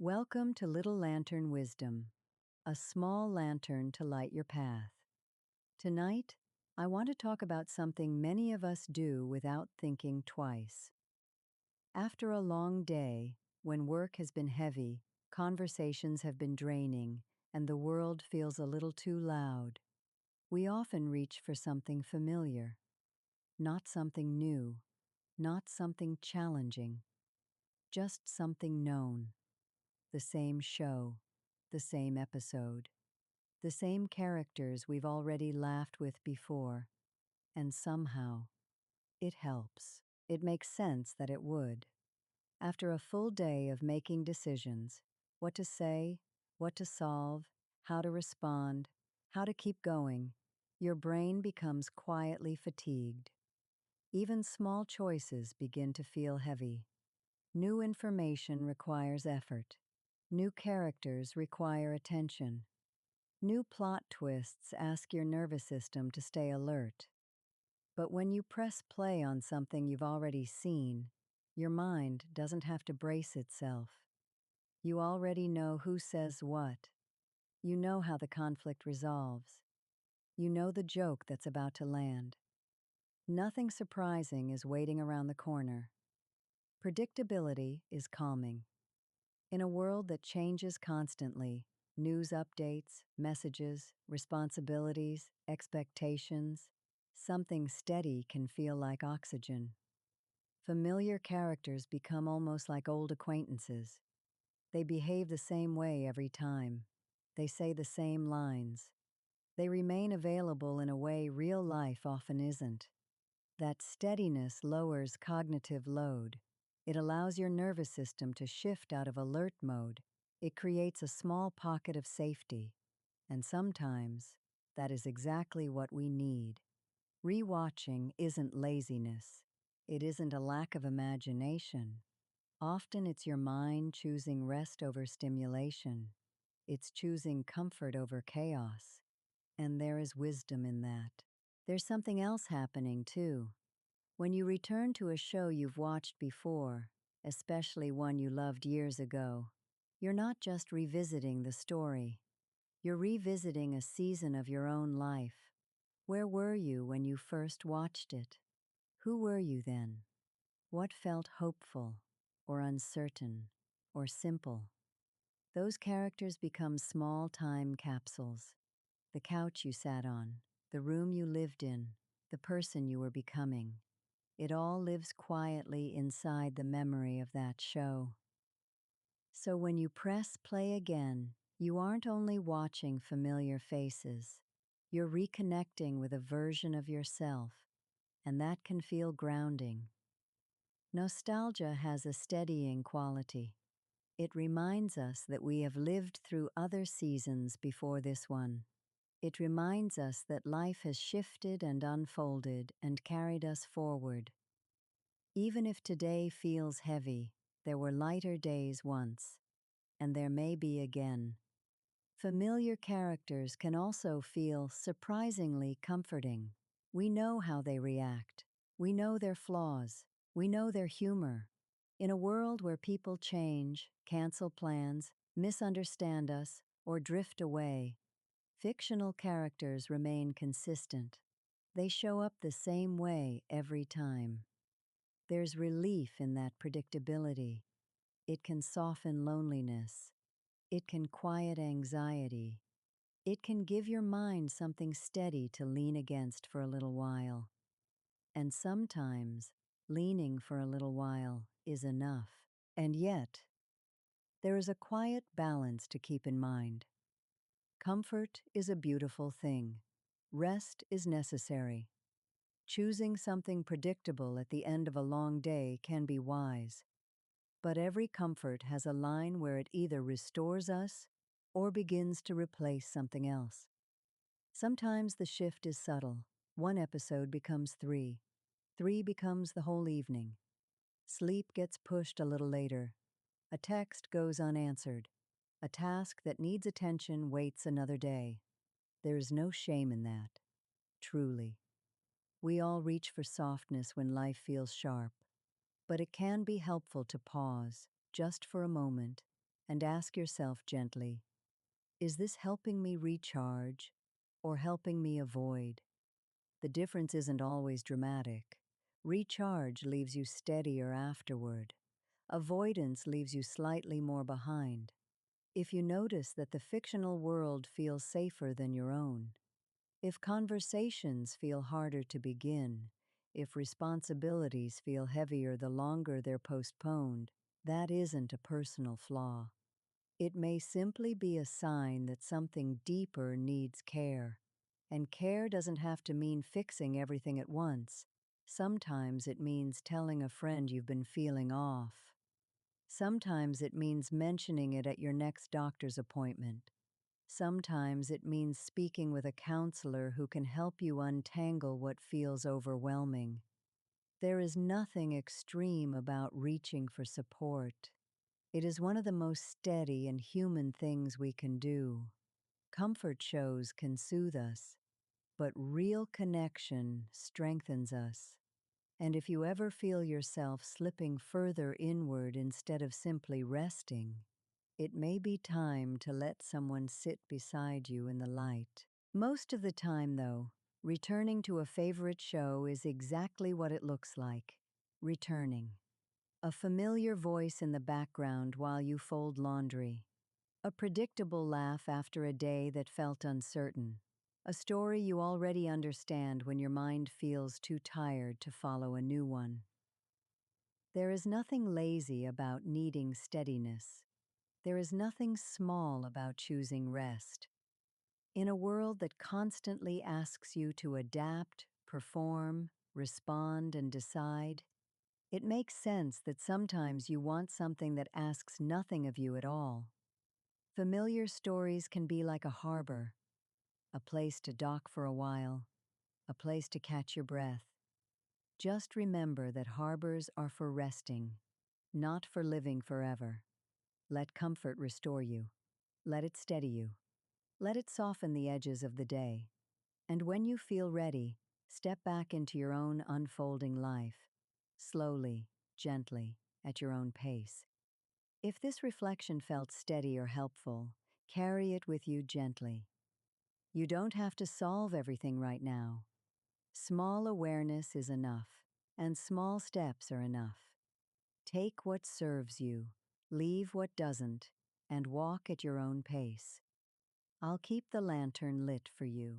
Welcome to Little Lantern Wisdom, a small lantern to light your path. Tonight, I want to talk about something many of us do without thinking twice. After a long day, when work has been heavy, conversations have been draining, and the world feels a little too loud, we often reach for something familiar, not something new, not something challenging, just something known. The same show, the same episode, the same characters we've already laughed with before, and somehow, it helps. It makes sense that it would. After a full day of making decisions, what to say, what to solve, how to respond, how to keep going, your brain becomes quietly fatigued. Even small choices begin to feel heavy. New information requires effort. New characters require attention. New plot twists ask your nervous system to stay alert. But when you press play on something you've already seen, your mind doesn't have to brace itself. You already know who says what. You know how the conflict resolves. You know the joke that's about to land. Nothing surprising is waiting around the corner. Predictability is calming. In a world that changes constantly, news updates, messages, responsibilities, expectations, something steady can feel like oxygen. Familiar characters become almost like old acquaintances. They behave the same way every time. They say the same lines. They remain available in a way real life often isn't. That steadiness lowers cognitive load. It allows your nervous system to shift out of alert mode. It creates a small pocket of safety. And sometimes, that is exactly what we need. Rewatching isn't laziness. It isn't a lack of imagination. Often it's your mind choosing rest over stimulation. It's choosing comfort over chaos. And there is wisdom in that. There's something else happening, too. When you return to a show you've watched before, especially one you loved years ago, you're not just revisiting the story. You're revisiting a season of your own life. Where were you when you first watched it? Who were you then? What felt hopeful, or uncertain, or simple? Those characters become small time capsules. The couch you sat on, the room you lived in, the person you were becoming. It all lives quietly inside the memory of that show. So when you press play again, you aren't only watching familiar faces. You're reconnecting with a version of yourself, and that can feel grounding. Nostalgia has a steadying quality. It reminds us that we have lived through other seasons before this one. It reminds us that life has shifted and unfolded and carried us forward. Even if today feels heavy, there were lighter days once, and there may be again. Familiar characters can also feel surprisingly comforting. We know how they react. We know their flaws. We know their humor. In a world where people change, cancel plans, misunderstand us, or drift away, fictional characters remain consistent. They show up the same way every time. There's relief in that predictability. It can soften loneliness. It can quiet anxiety. It can give your mind something steady to lean against for a little while. And sometimes, leaning for a little while is enough. And yet, there is a quiet balance to keep in mind. Comfort is a beautiful thing. Rest is necessary. Choosing something predictable at the end of a long day can be wise. But every comfort has a line where it either restores us or begins to replace something else. Sometimes the shift is subtle. One episode becomes three. Three becomes the whole evening. Sleep gets pushed a little later. A text goes unanswered. A task that needs attention waits another day. There is no shame in that. Truly. We all reach for softness when life feels sharp. But it can be helpful to pause, just for a moment, and ask yourself gently, is this helping me recharge or helping me avoid? The difference isn't always dramatic. Recharge leaves you steadier afterward. Avoidance leaves you slightly more behind. If you notice that the fictional world feels safer than your own, if conversations feel harder to begin, if responsibilities feel heavier the longer they're postponed, that isn't a personal flaw. It may simply be a sign that something deeper needs care. And care doesn't have to mean fixing everything at once. Sometimes it means telling a friend you've been feeling off. Sometimes it means mentioning it at your next doctor's appointment. Sometimes it means speaking with a counselor who can help you untangle what feels overwhelming. There is nothing extreme about reaching for support. It is one of the most steady and human things we can do. Comfort shows can soothe us, but real connection strengthens us. And if you ever feel yourself slipping further inward instead of simply resting, it may be time to let someone sit beside you in the light. Most of the time, though, returning to a favorite show is exactly what it looks like. Returning. A familiar voice in the background while you fold laundry. A predictable laugh after a day that felt uncertain. A story you already understand when your mind feels too tired to follow a new one. There is nothing lazy about needing steadiness. There is nothing small about choosing rest. In a world that constantly asks you to adapt, perform, respond, and decide, it makes sense that sometimes you want something that asks nothing of you at all. Familiar stories can be like a harbor, a place to dock for a while, a place to catch your breath. Just remember that harbors are for resting, not for living forever. Let comfort restore you. Let it steady you. Let it soften the edges of the day. And when you feel ready, step back into your own unfolding life, slowly, gently, at your own pace. If this reflection felt steady or helpful, carry it with you gently. You don't have to solve everything right now. Small awareness is enough, and small steps are enough. Take what serves you, leave what doesn't, and walk at your own pace. I'll keep the lantern lit for you.